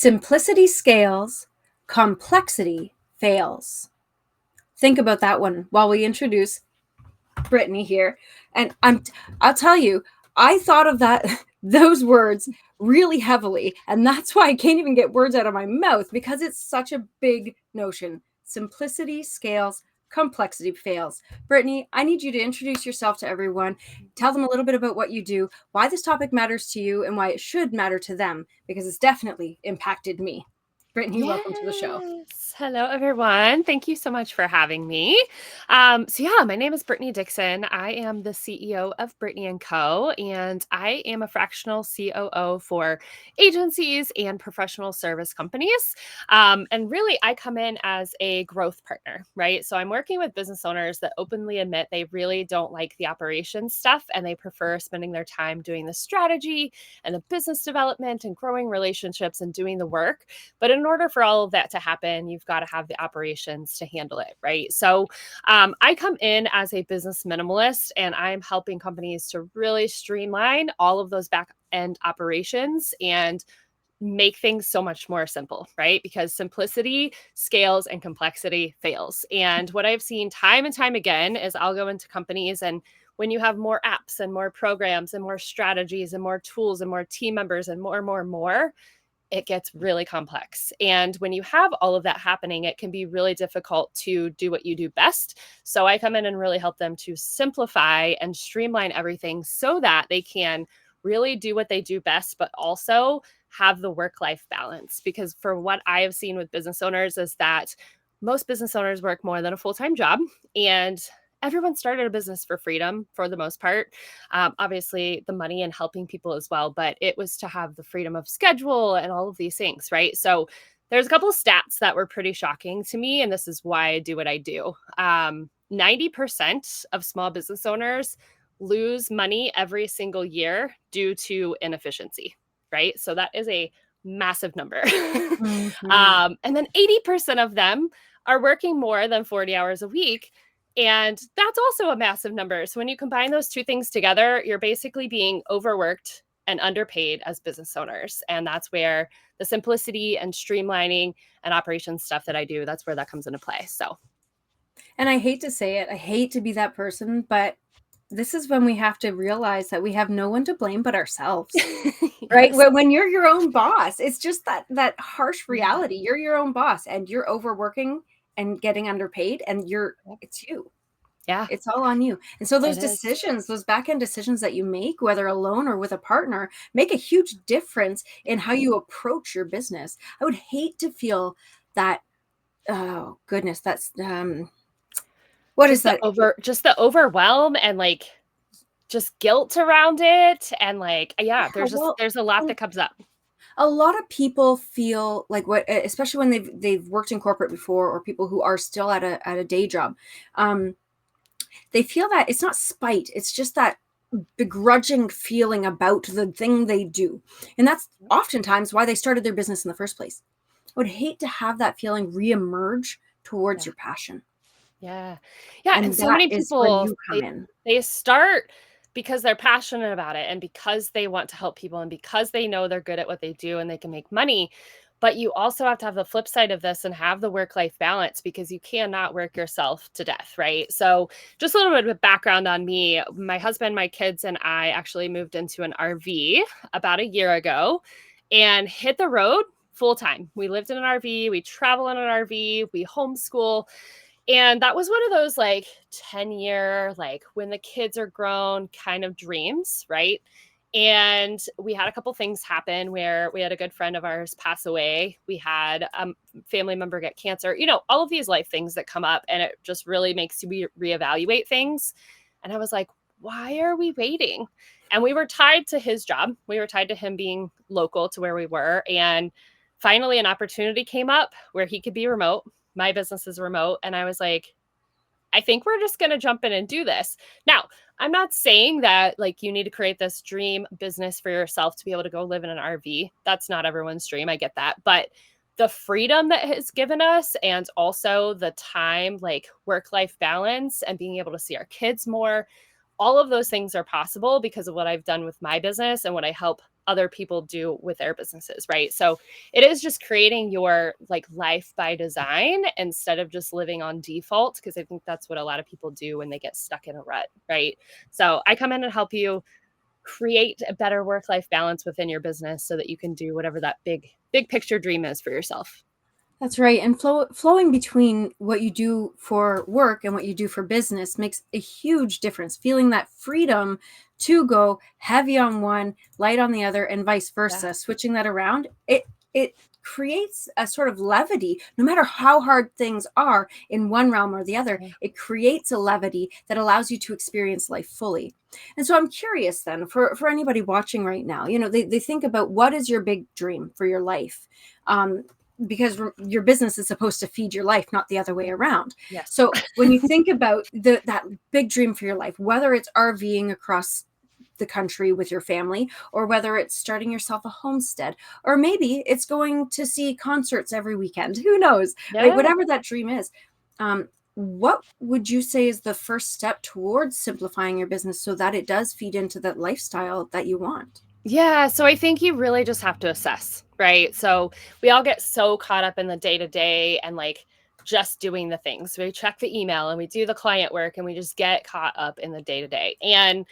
Simplicity scales, complexity fails. Think about that one while we introduce Brittany here. And I'll tell you, I thought of those words really heavily, and that's why I can't even get words out of my mouth, because it's such a big notion. Simplicity scales, complexity fails. Brittany, I need you to introduce yourself to everyone. Tell them a little bit about what you do, why this topic matters to you, and why it should matter to them, because it's definitely impacted me. Brittany, welcome to the show. Hello, everyone. Thank you so much for having me. My name is Brittany Dixon. I am the CEO of Brittany Co, and I am a fractional COO for agencies and professional service companies. And really, I come in as a growth partner, right? So I'm working with business owners that openly admit they really don't like the operations stuff, and they prefer spending their time doing the strategy and the business development and growing relationships and doing the work. But in order for all of that to happen, you've got to have the operations to handle it, right? So I come in as a business minimalist, and I'm helping companies to really streamline all of those back end operations and make things so much more simple, right? Because simplicity scales and complexity fails. And what I've seen time and time again is I'll go into companies, and when you have more apps and more programs and more strategies and more tools and more team members and more, it gets really complex. And when you have all of that happening, it can be really difficult to do what you do best. So I come in and really help them to simplify and streamline everything so that they can really do what they do best, but also have the work-life balance. Because for what I have seen with business owners is that most business owners work more than a full-time job, and everyone started a business for freedom for the most part. Obviously, the money and helping people as well, but it was to have the freedom of schedule and all of these things, right? So there's a couple of stats that were pretty shocking to me, and this is why I do what I do. 90% of small business owners lose money every single year due to inefficiency, right? So that is a massive number. Mm-hmm. And then 80% of them are working more than 40 hours a week. And that's also a massive number. So when you combine those two things together, you're basically being overworked and underpaid as business owners. And that's where the simplicity and streamlining and operations stuff that I do, that's where that comes into play. So, And I hate to say it, I hate to be that person, but this is when we have to realize that we have no one to blame but ourselves. Right? yes. When you're your own boss, it's just that harsh reality. You're your own boss, and you're overworking and getting underpaid, and it's you. Yeah, It's all on you. And so those it is. decisions, those back end decisions that you make, whether alone or with a partner, make a huge difference in how you approach your business. I would hate to feel that. Oh goodness, that's what is that? Just the overwhelm and like just guilt around it. And like, yeah, Well, there's a lot that comes up. a lot of people feel like especially when they've worked in corporate before, or people who are still at a day job, they feel that it's not spite, it's just that begrudging feeling about the thing they do, and that's oftentimes why they started their business in the first place. I would hate to have that feeling reemerge towards Yeah. your passion, Yeah. Yeah. And and so that many is when people, you come in. they start because they're passionate about it and because they want to help people and because they know they're good at what they do and they can make money. But you also have to have the flip side of this and have the work-life balance, because you cannot work yourself to death, right? So just a little bit of background on me. My husband, my kids, and I actually moved into an RV about a year ago and hit the road full time. We lived in an RV, we travel in an RV, we homeschool. And that was one of those like 10-year, like when the kids are grown kind of dreams, right? And we had a couple things happen where we had a good friend of ours pass away. We had a family member get cancer, all of these life things that come up, and it just really makes you reevaluate things. And I was like, why are we waiting? And we were tied to his job. We were tied to him being local to where we were. And finally, an opportunity came up where he could be remote. My business is remote. And I was like, I think we're just going to jump in and do this. Now, I'm not saying that like you need to create this dream business for yourself to be able to go live in an RV. That's not everyone's dream. I get that. But the freedom that has given us, and also the time, like work-life balance and being able to see our kids more, all of those things are possible because of what I've done with my business and what I help other people do with their businesses, right? So it is just creating your like life by design instead of just living on default, because I think that's what a lot of people do when they get stuck in a rut, right? So I come in and help you create a better work-life balance within your business so that you can do whatever that big picture dream is for yourself. That's right. And flowing between what you do for work and what you do for business makes a huge difference. Feeling that freedom to go heavy on one, light on the other, and vice versa. Switching that around, it creates a sort of levity. No matter how hard things are in one realm or the other, it creates a levity that allows you to experience life fully. And so I'm curious then, for anybody watching right now, they think about, what is your big dream for your life? Because your business is supposed to feed your life, not the other way around. Yes. So when you think about that big dream for your life, whether it's RVing across the country with your family, or whether it's starting yourself a homestead, or maybe it's going to see concerts every weekend, who knows, right? Whatever that dream is, what would you say is the first step towards simplifying your business so that it does feed into that lifestyle that you want? Yeah, so I think you really just have to assess, right? So we all get so caught up in the day to day and like just doing the things. We check the email and we do the client work and we just get caught up in the day to day. And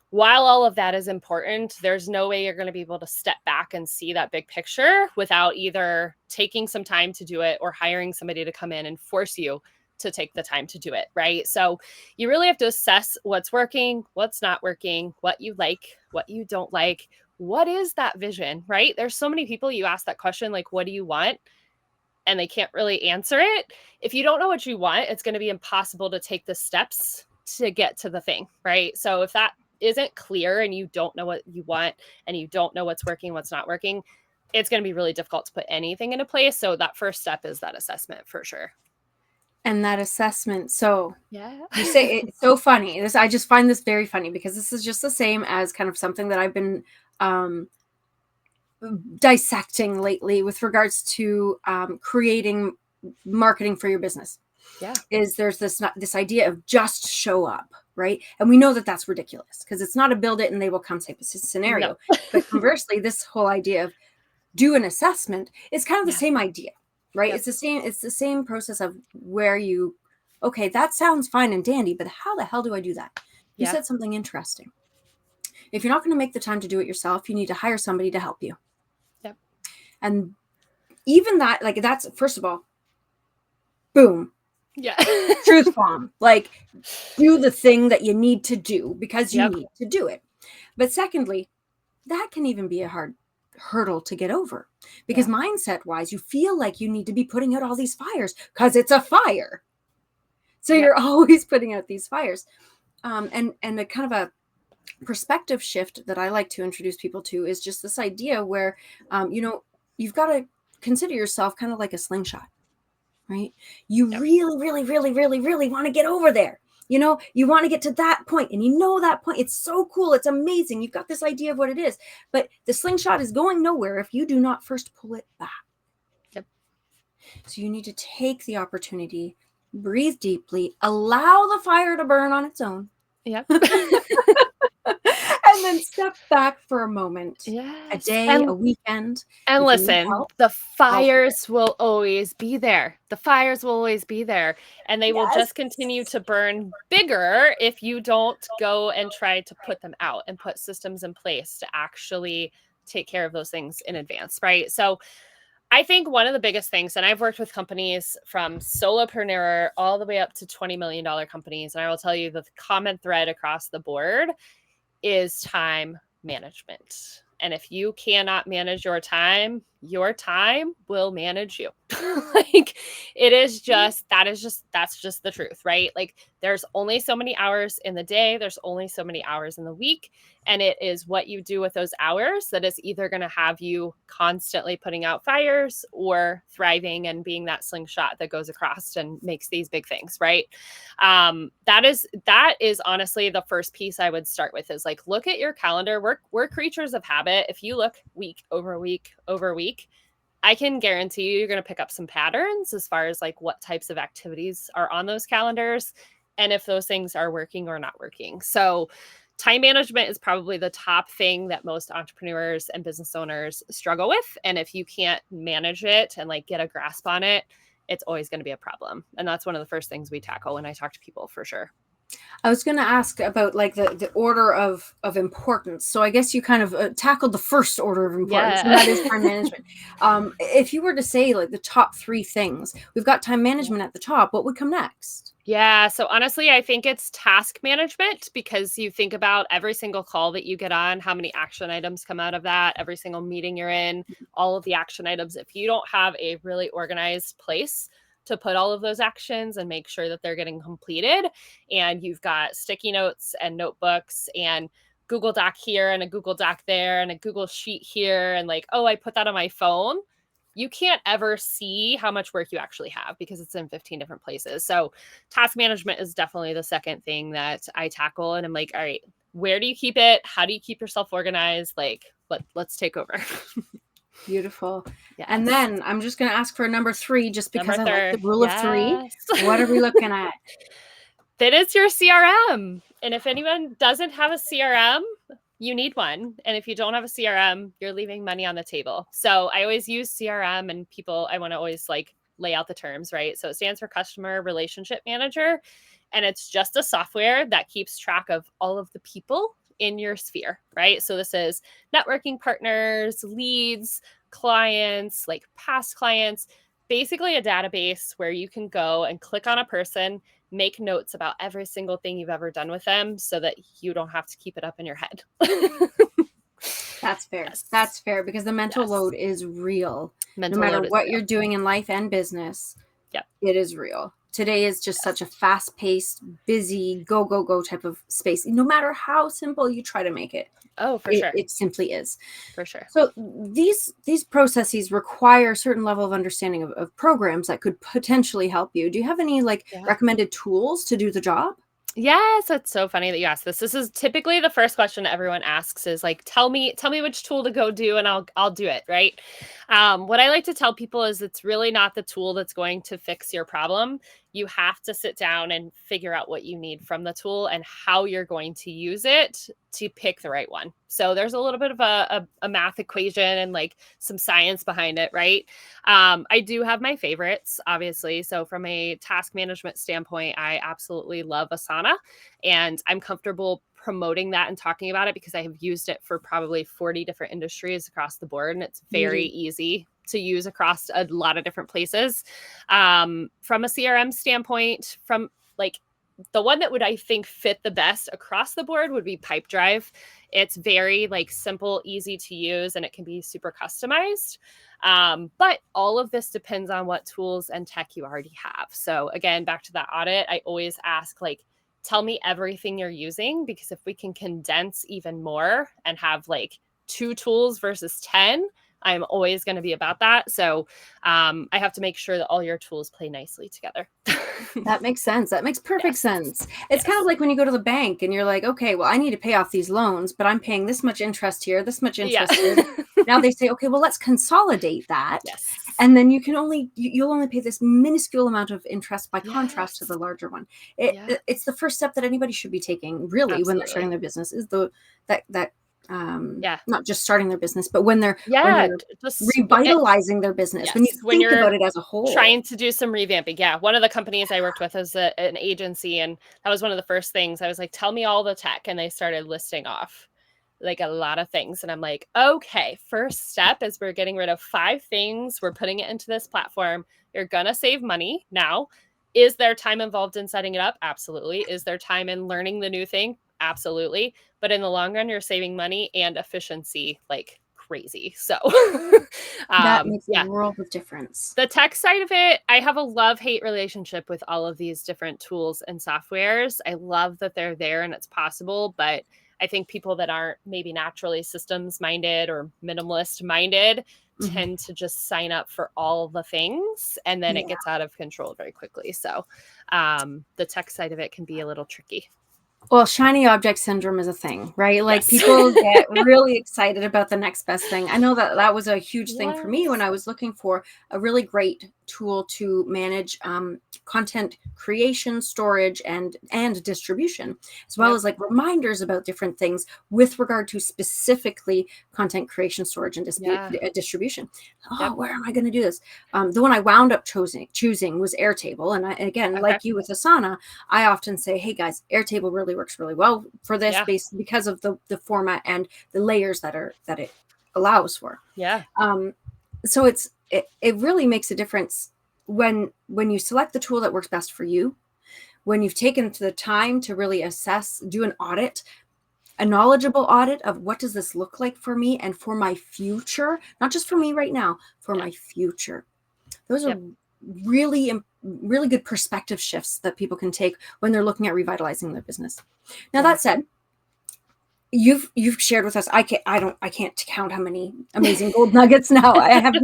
while all of that is important, there's no way you're going to be able to step back and see that big picture without either taking some time to do it or hiring somebody to come in and force you to take the time to do it, right? So you really have to assess what's working, what's not working, what you like, what you don't like. What is that vision, right? There's so many people you ask that question, like, what do you want? And they can't really answer it. If you don't know what you want, it's going to be impossible to take the steps to get to the thing, right? So if that isn't clear and you don't know what you want and you don't know what's working, what's not working, it's going to be really difficult to put anything into place. So that first step is that assessment for sure. And that assessment. So yeah, you say it's so funny. I just find this very funny because this is just the same as kind of something that I've been dissecting lately with regards to creating marketing for your business. Yeah. There's this idea of just show up, right? And we know that that's ridiculous because it's not a build it and they will come type of scenario. No. But conversely, this whole idea of do an assessment is kind of the same idea, right? Yep. It's the same process of where okay, that sounds fine and dandy, but how the hell do I do that? You said something interesting. If you're not going to make the time to do it yourself, you need to hire somebody to help you. Yep. And even that, like, that's, first of all, boom. Yeah. Truth bomb. Like, do the thing that you need to do because you need to do it. But secondly, that can even be a hard hurdle to get over because mindset wise, you feel like you need to be putting out all these fires because it's a fire. So you're always putting out these fires. And a kind of a perspective shift that I like to introduce people to is just this idea where, you've got to consider yourself kind of like a slingshot, right? You really, really, really, really, really want to get over there. You want to get to that point, and that point, it's so cool. It's amazing. You've got this idea of what it is, but the slingshot is going nowhere if you do not first pull it back. Yep. So you need to take the opportunity, breathe deeply, allow the fire to burn on its own. Yep. And then step back for a moment, a day, a weekend. And listen, the fires will always be there. The fires will always be there. And they will just continue to burn bigger if you don't go and try to put them out and put systems in place to actually take care of those things in advance, right? So I think one of the biggest things, and I've worked with companies from solopreneur all the way up to $20 million companies, and I will tell you the common thread across the board is time management. And if you cannot manage your time will manage you. Like that's just the truth, right? Like there's only so many hours in the day. There's only so many hours in the week. And it is what you do with those hours that is either going to have you constantly putting out fires or thriving and being that slingshot that goes across and makes these big things, right? That is honestly the first piece I would start with is like, look at your calendar. We're creatures of habit. If you look week over week over week, I can guarantee you're going to pick up some patterns as far as like what types of activities are on those calendars and if those things are working or not working. So time management is probably the top thing that most entrepreneurs and business owners struggle with. And if you can't manage it and like get a grasp on it, it's always going to be a problem. And that's one of the first things we tackle when I talk to people, for sure. I was going to ask about like the order of importance. So I guess you kind of tackled the first order of importance, and that is time management. If you were to say like the top 3 things, we've got time management at the top. What would come next? Yeah. So honestly, I think it's task management, because you think about every single call that you get on, how many action items come out of that, every single meeting you're in, all of the action items. If you don't have a really organized place to put all of those actions and make sure that they're getting completed, and you've got sticky notes and notebooks and Google Doc here and a Google Doc there and a Google Sheet here, and like, oh, I put that on my phone, you can't ever see how much work you actually have because it's in 15 different places. So task management is definitely the second thing that I tackle. And I'm like, all right, where do you keep it? How do you keep yourself organized? Like, let's take over. Beautiful. Yes. And then I'm just going to ask for number 3, just because I like the rule of 3. What are we looking at? That is your CRM. And if anyone doesn't have a CRM, you need one. And if you don't have a CRM, you're leaving money on the table. So I always use CRM, and people, I want to always like lay out the terms, right? So it stands for Customer Relationship Manager. And it's just a software that keeps track of all of the people in your sphere, right? So this is networking partners, leads, clients, like past clients, basically a database where you can go and click on a person, make notes about every single thing you've ever done with them so that you don't have to keep it up in your head. That's fair. Yes. That's fair, because the mental load is real. No matter what you're doing in life and business, it is real. Today is just such a fast-paced, busy, go type of space. No matter how simple you try to make it. Oh, for sure. It simply is. For sure. So these processes require a certain level of understanding of programs that could potentially help you. Do you have any recommended tools to do the job? Yes, it's so funny that you asked this. This is typically the first question everyone asks is like, tell me which tool to go do, and I'll do it, right? What I like to tell people is it's really not the tool that's going to fix your problem. You have to sit down and figure out what you need from the tool and how you're going to use it to pick the right one. So there's a little bit of a math equation and like some science behind it, right? I do have my favorites, obviously. So from a task management standpoint, I absolutely love Asana, and I'm comfortable promoting that and talking about it because I have used it for probably 40 different industries across the board, and it's very easy to use across a lot of different places. From a CRM standpoint, from like the one that would, I think, fit the best across the board would be Pipedrive. It's very like simple, easy to use, and it can be super customized. But all of this depends on what tools and tech you already have. So again, back to that audit, I always ask like, tell me everything you're using, because if we can condense even more and have like 2 tools versus 10, I'm always going to be about that. So I have to make sure that all your tools play nicely together. That makes sense. That makes perfect sense. It's kind of like when you go to the bank and you're like, okay, well, I need to pay off these loans, but I'm paying this much interest here, this much interest here. Now they say, okay, well, let's consolidate that. And then you'll only pay this minuscule amount of interest by contrast to the larger one. It's the first step that anybody should be taking, really, when they're starting their business, is not just starting their business, but when they're just revitalizing their business, when you think about it as a whole, trying to do some revamping. One of the companies I worked with was an agency, and that was one of the first things I was like, tell me all the tech, and they started listing off like a lot of things, and I'm like, okay, first step is we're getting rid of 5 things, we're putting it into this platform, you're gonna save money. Now, is there time involved in setting it up? Absolutely. Is there time in learning the new thing? Absolutely. But in the long run, you're saving money and efficiency like crazy. So that makes a world of difference. The tech side of it, I have a love-hate relationship with all of these different tools and softwares. I love that they're there and it's possible, but I think people that aren't maybe naturally systems minded or minimalist minded tend to just sign up for all the things, and then it gets out of control very quickly. So the tech side of it can be a little tricky. Well, shiny object syndrome is a thing, right? Like Yes. people get really excited about the next best thing. I know that that was a huge thing for me when Yes. I was looking for a really great tool to manage content creation, storage, and distribution, as well Yep. as like reminders about different things with regard to specifically content creation, storage, and Yeah. distribution. Oh, Yep. where am I going to do this? The one I wound up choosing was Airtable, and again, Okay. like you with Asana, I often say, hey guys, Airtable really works really well for this Yeah. because of the format and the layers that it allows for. Yeah. So it really makes a difference when you select the tool that works best for you, when you've taken the time to really assess, do an audit, a knowledgeable audit of what does this look like for me and for my future, not just for me right now, for Yeah. my future. Those are Yep. really good perspective shifts that people can take when they're looking at revitalizing their business. Now, Yeah. that said, you've shared with us, I can't count how many amazing gold nuggets now I've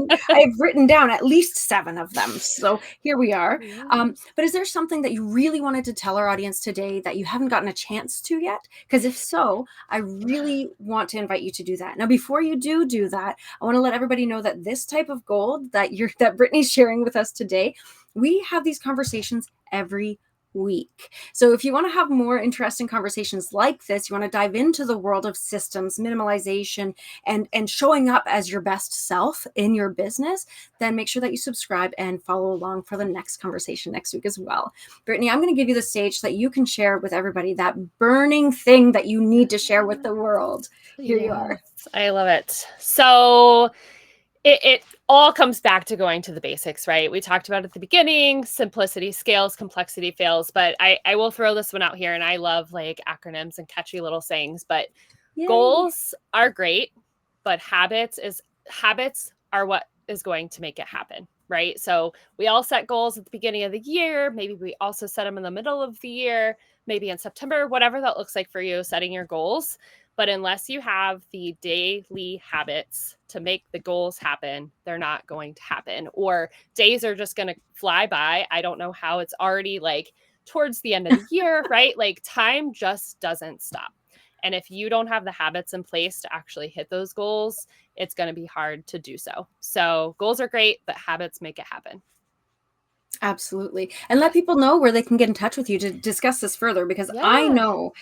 written down at least 7 of them, so here we are. But is there something that you really wanted to tell our audience today that you haven't gotten a chance to yet? Because if so, I really want to invite you to do that. Now, before you do that, I want to let everybody know that this type of gold that Brittany's sharing with us today, we have these conversations every week. So if you want to have more interesting conversations like this, you want to dive into the world of systems, minimalization, and showing up as your best self in your business, then make sure that you subscribe and follow along for the next conversation next week as well. Brittany, I'm going to give you the stage so that you can share with everybody that burning thing that you need to share with the world. Here you are. I love it. So it all comes back to going to the basics, right? We talked about at the beginning, simplicity scales, complexity fails, but I will throw this one out here, and I love like acronyms and catchy little sayings, but Yay. Goals are great, but habits are what is going to make it happen, right? So we all set goals at the beginning of the year. Maybe we also set them in the middle of the year, maybe in September, whatever that looks like for you, setting your goals. But unless you have the daily habits to make the goals happen, they're not going to happen. Or days are just going to fly by. I don't know how it's already like towards the end of the year, right? Like time just doesn't stop. And if you don't have the habits in place to actually hit those goals, it's going to be hard to do so. So goals are great, but habits make it happen. Absolutely. And let people know where they can get in touch with you to discuss this further, because I Yeah. know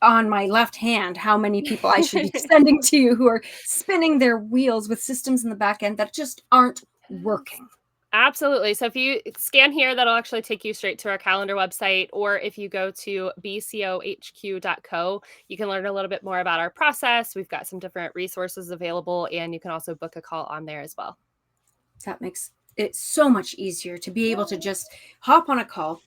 on my left hand how many people I should be sending to you who are spinning their wheels with systems in the back end that just aren't working. Absolutely. So if you scan here, that'll actually take you straight to our calendar website. Or if you go to bcohq.co, you can learn a little bit more about our process. We've got some different resources available, and you can also book a call on there as well. That makes it so much easier to be able to just hop on a call,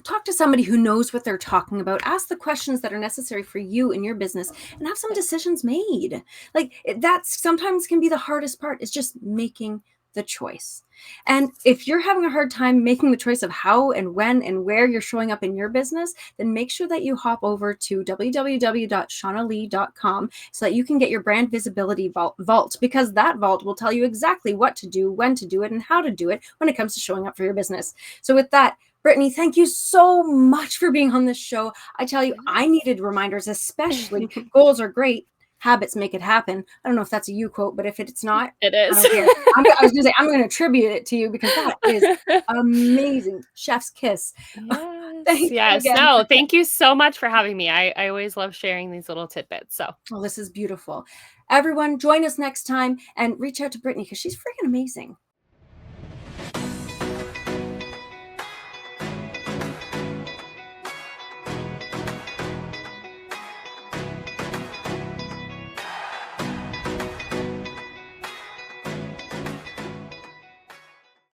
talk to somebody who knows what they're talking about, ask the questions that are necessary for you in your business, and have some decisions made. Like that sometimes can be the hardest part, is just making the choice. And if you're having a hard time making the choice of how and when and where you're showing up in your business, then make sure that you hop over to www.shaunaleigh.com so that you can get your brand visibility vault, because that vault will tell you exactly what to do, when to do it, and how to do it when it comes to showing up for your business. So with that, Brittany, thank you so much for being on this show. I tell you, I needed reminders, especially goals are great. Habits make it happen. I don't know if that's a you quote, but if it's not, It is. I don't care. I was going to say, I'm going to attribute it to you, because that is amazing. Chef's kiss. Thank you again. No, thank you so much for having me. I always love sharing these little tidbits. So, well, this is beautiful. Everyone, join us next time and reach out to Brittany, because she's freaking amazing.